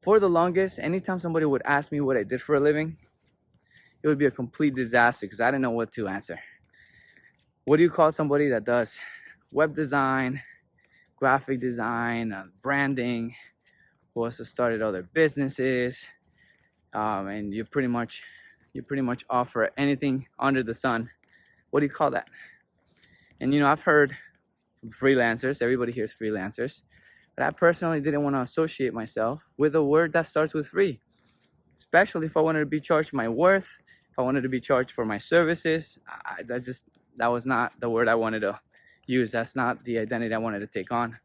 For the longest, anytime somebody would ask me what I did for a living, it would be a complete disaster because I didn't know what to answer. What do you call somebody that does web design, graphic design, branding, who also started other businesses, and you pretty much offer anything under the sun? What do you call that? And I've heard from freelancers. Everybody here is freelancers, but I personally didn't want to associate myself with a word that starts with free, especially if I wanted to be charged my worth, if I wanted to be charged for my services. That was not the word I wanted to use. That's not the identity I wanted to take on.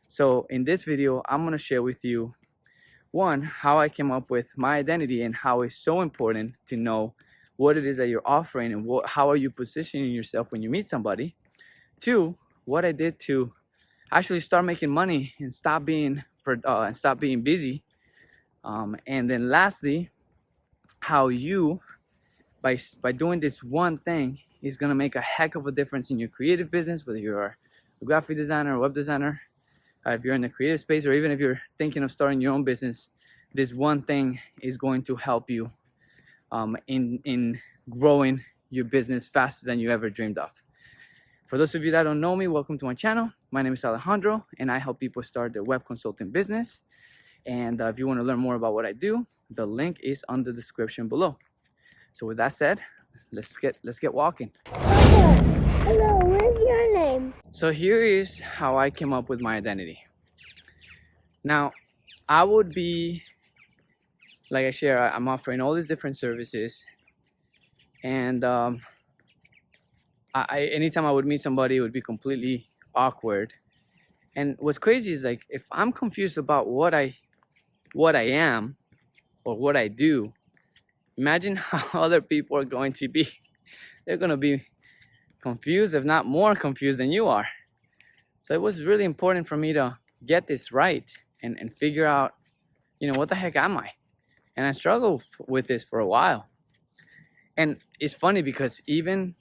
So in this video, I'm going to share with you, one, how I came up with my identity and how it's so important to know what it is that you're offering and how are you positioning yourself when you meet somebody. Two, what I did to actually start making money and stop being busy. And then lastly, how you, by doing this one thing, is going to make a heck of a difference in your creative business, whether you're a graphic designer or web designer, if you're in the creative space, or even if you're thinking of starting your own business. This one thing is going to help you in growing your business faster than you ever dreamed of. For those of you that don't know me, welcome to my channel. My name is Alejandro, and I help people start their web consulting business. And if you want to learn more about what I do, the link is on the description below. So with that said, let's get walking. Hello, what's your name? So here is how I came up with my identity. Now, I would be, like I share, I'm offering all these different services, and anytime I would meet somebody, it would be completely awkward. And what's crazy is, like, if I'm confused about what I am or what I do, imagine how other people are going to be. They're going to be confused, if not more confused than you are. So it was really important for me to get this right and figure out, what the heck am I? And I struggled with this for a while. And it's funny because even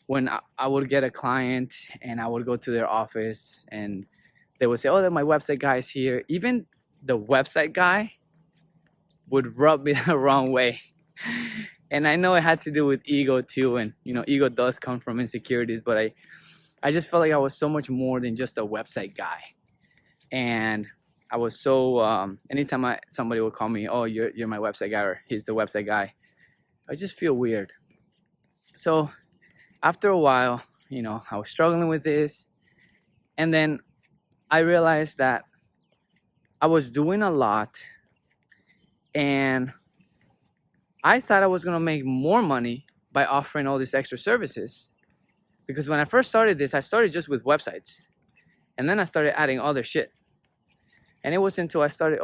when I would get a client and I would go to their office and they would say, oh, my website guy is here, even the website guy would rub me the wrong way. And I know it had to do with ego too, and ego does come from insecurities, but I just felt like I was so much more than just a website guy. And I was so anytime somebody would call me, oh, you're my website guy, or he's the website guy, I just feel weird. So after a while, I was struggling with this, and then I realized that I was doing a lot, and I thought I was going to make more money by offering all these extra services. Because when I first started this, I started just with websites. And then I started adding other shit. And it was until I started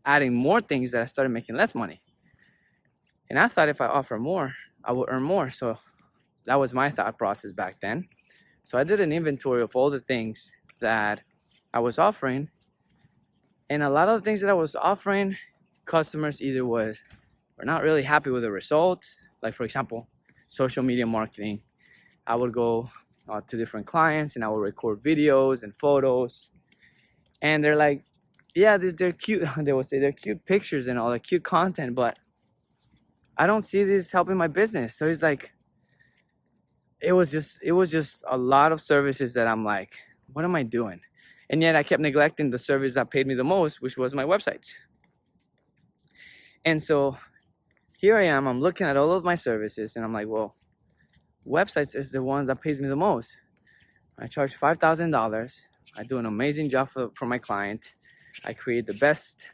adding more things that I started making less money. And I thought if I offer more, I would earn more. So that was my thought process back then. So I did an inventory of all the things that I was offering. And a lot of the things that I was offering, customers either were not really happy with the results. Like, for example, social media marketing. I would go to different clients and I would record videos and photos. And they're like, yeah, they're cute. They would say they're cute pictures and all that cute content, but I don't see this helping my business. So it's like, it was just a lot of services that I'm like, what am I doing? And yet I kept neglecting the service that paid me the most, which was my websites. And so here I am, I'm looking at all of my services and I'm like, well, websites is the one that pays me the most. I charge $5,000. I do an amazing job for my client. I create the best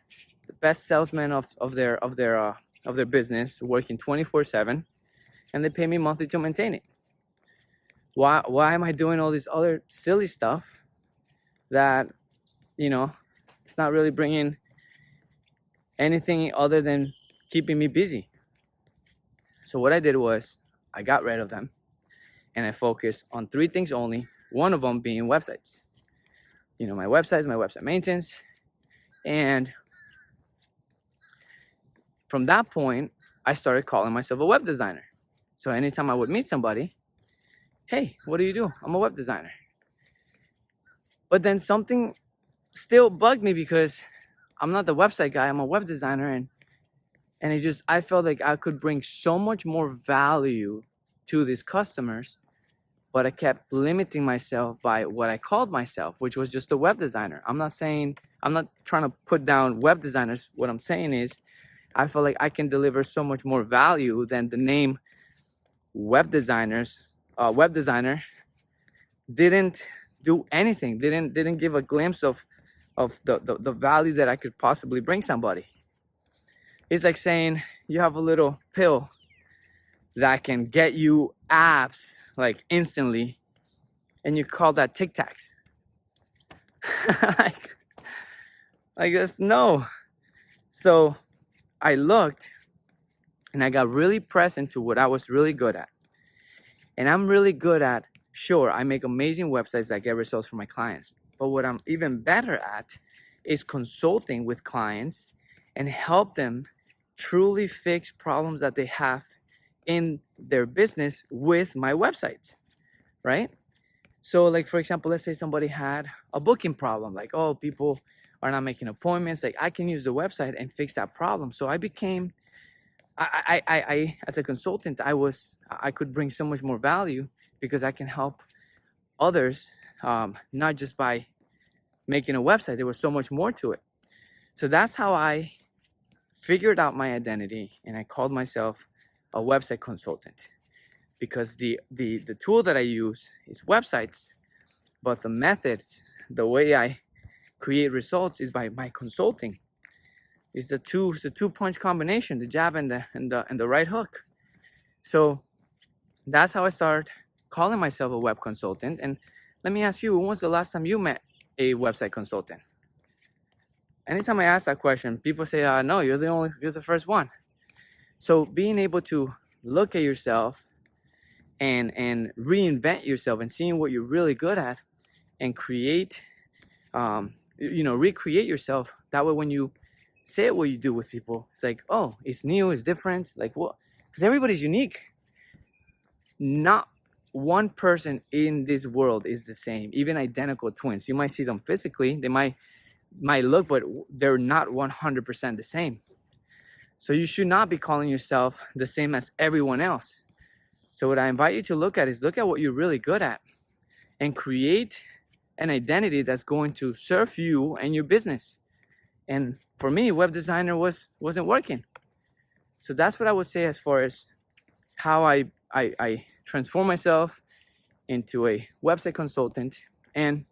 salesman of their business, working 24/7, and they pay me monthly to maintain it. Why am I doing all this other silly stuff that it's not really bringing anything other than keeping me busy? So what I did was I got rid of them and I focused on 3 things only, one of them being websites. My websites, my website maintenance. And from that point, I started calling myself a web designer. So anytime I would meet somebody, hey, what do you do? I'm a web designer. But then something still bugged me because I'm not the website guy, I'm a web designer, and I felt like I could bring so much more value to these customers, but I kept limiting myself by what I called myself, which was just a web designer. I'm not trying to put down web designers. What I'm saying is I feel like I can deliver so much more value than the name web designer didn't do anything, didn't give a glimpse of the value that I could possibly bring somebody. It's like saying you have a little pill that can get you abs like instantly, and you call that Tic Tacs. like this, no. So I looked and I got really pressed into what I was really good at. And I'm really good at, sure, I make amazing websites that get results for my clients. But what I'm even better at is consulting with clients and help them truly fix problems that they have in their business with my websites, right? So like, for example, let's say somebody had a booking problem, like, oh, people are not making appointments. Like, I can use the website and fix that problem. So I became, I as a consultant, I could bring so much more value because I can help others, not just by making a website. There was so much more to it. So that's how I figured out my identity, and I called myself a website consultant, because the tool that I use is websites, but the methods, the way I create results is by my consulting. It's the two-punch combination, the jab and the right hook. So that's how I started calling myself a web consultant. And let me ask you, when was the last time you met a website consultant? Anytime I ask that question, people say, no, you're the first one. So being able to look at yourself and reinvent yourself and seeing what you're really good at and create, recreate yourself. That way, when you say what you do with people, it's like, oh, it's new, it's different. Like, what? Because everybody's unique. Not one person in this world is the same. Even identical twins, you might see them physically, they might look, but they're not 100% the same. So you should not be calling yourself the same as everyone else. So what I invite you to look at is look at what you're really good at and create an identity that's going to serve you and your business. And for me, web designer wasn't working. So that's what I would say as far as how I transform myself into a website consultant. And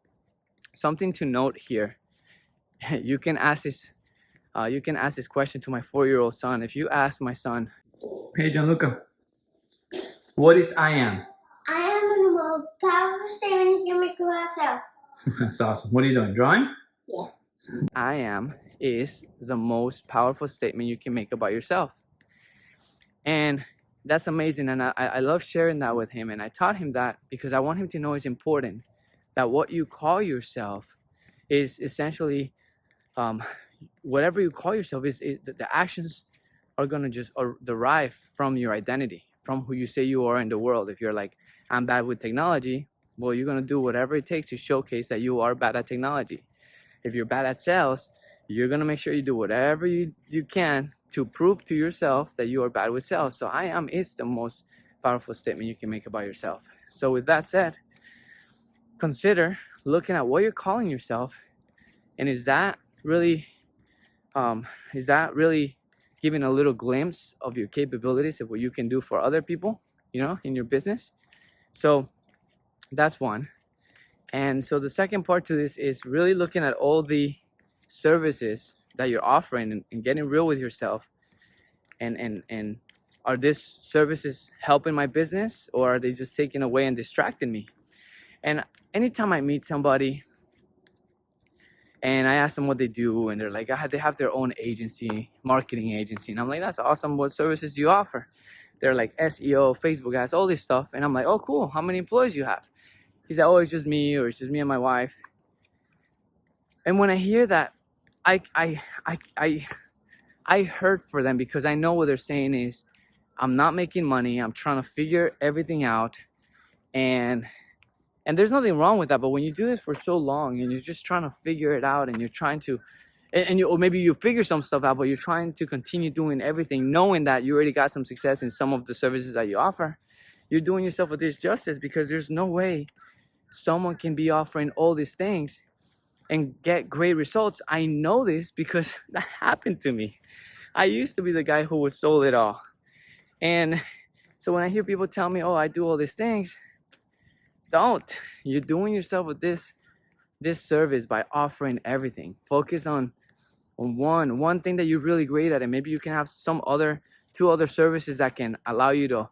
something to note here, you can ask this question to my 4-year-old son. If you ask my son, hey Gianluca, what is I am? I am the most powerful statement you can make about yourself. That's awesome. What are you doing? Drawing? Yeah. I am is the most powerful statement you can make about yourself. And that's amazing. And I love sharing that with him. And I taught him that because I want him to know it's important that what you call yourself is essentially, whatever you call yourself is the actions are going to just derive from your identity, from who you say you are in the world. If you're like, I'm bad with technology, well, you're going to do whatever it takes to showcase that you are bad at technology. If you're bad at sales, you're going to make sure you do whatever you can to prove to yourself that you are bad with sales. So I am is the most powerful statement you can make about yourself. So with that said, consider looking at what you're calling yourself, and is that really giving a little glimpse of your capabilities of what you can do for other people, in your business? So that's one. And so the second part to this is really looking at all the services that you're offering and getting real with yourself. And are these services helping my business, or are they just taking away and distracting me? And anytime I meet somebody and I ask them what they do, and they're like, they have their own agency, marketing agency. And I'm like, that's awesome. What services do you offer? They're like SEO, Facebook ads, all this stuff. And I'm like, oh, cool. How many employees you have? He's like, oh, it's just me, or it's just me and my wife. And when I hear that, I hurt for them, because I know what they're saying is, I'm not making money. I'm trying to figure everything out. And And there's nothing wrong with that. But when you do this for so long and you're just trying to figure it out, and you're trying to, or maybe you figure some stuff out, but you're trying to continue doing everything, knowing that you already got some success in some of the services that you offer, you're doing yourself a disjustice, because there's no way someone can be offering all these things and get great results. I know this because that happened to me. I used to be the guy who was sold it all. And so when I hear people tell me, oh, I do all these things, don't. You're doing yourself a disservice by offering everything. Focus on one thing that you're really great at, and maybe you can have two other services that can allow you to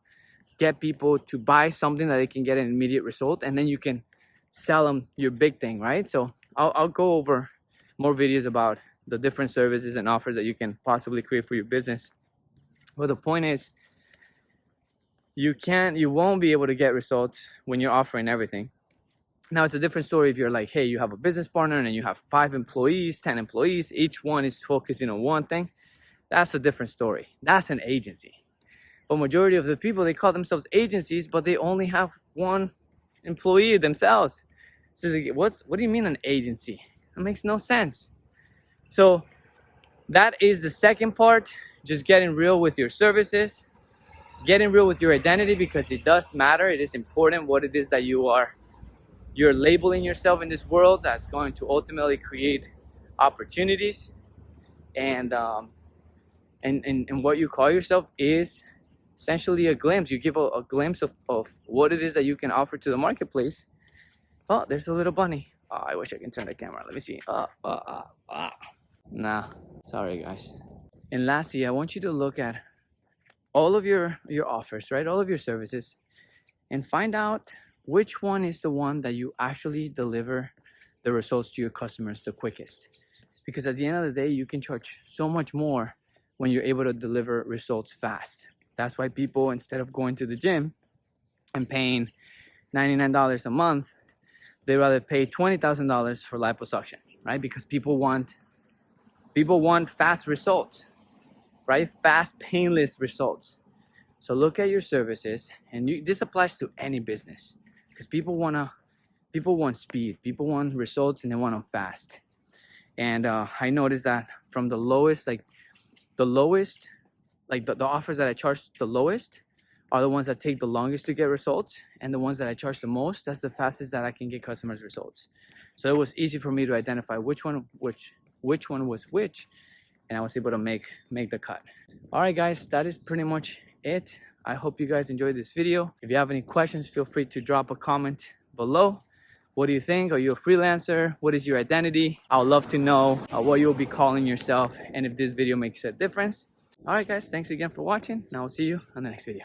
get people to buy something that they can get an immediate result, and then you can sell them your big thing, right? So I'll go over more videos about the different services and offers that you can possibly create for your business. But the point is, you won't be able to get results when you're offering everything. Now, it's a different story if you're like, hey, you have a business partner and you have 5 employees, 10 employees, each one is focusing on one thing. That's a different story. That's an agency. But majority of the people, they call themselves agencies, but they only have one employee themselves. So what do you mean an agency? That makes no sense. So that is the second part, just getting real with your services, getting real with your identity, because it does matter. It is important what it is that you're labeling yourself in this world. That's going to ultimately create opportunities. And what you call yourself is essentially a glimpse. You give a glimpse of what it is that you can offer to the marketplace. Oh, there's a little bunny. Oh, I wish I can turn the camera. Let me see. Nah, sorry guys. And lastly, I want you to look at all of your offers, right? All of your services, and find out which one is the one that you actually deliver the results to your customers the quickest. Because at the end of the day, you can charge so much more when you're able to deliver results fast. That's why people, instead of going to the gym and paying $99 a month, they rather pay $20,000 for liposuction, right? Because people want fast results, right? Fast, painless results. So look at your services, and this applies to any business, because people want speed, people want results, and they want them fast. And I noticed that from the offers that I charge the lowest are the ones that take the longest to get results, and the ones that I charge the most, that's the fastest that I can get customers results. So it was easy for me to identify which one was which, and I was able to make the cut. All right, guys, that is pretty much it. I hope you guys enjoyed this video. If you have any questions, feel free to drop a comment below. What do you think? Are you a freelancer? What is your identity? I would love to know what you'll be calling yourself, and if this video makes a difference. All right, guys, thanks again for watching, and I will see you on the next video.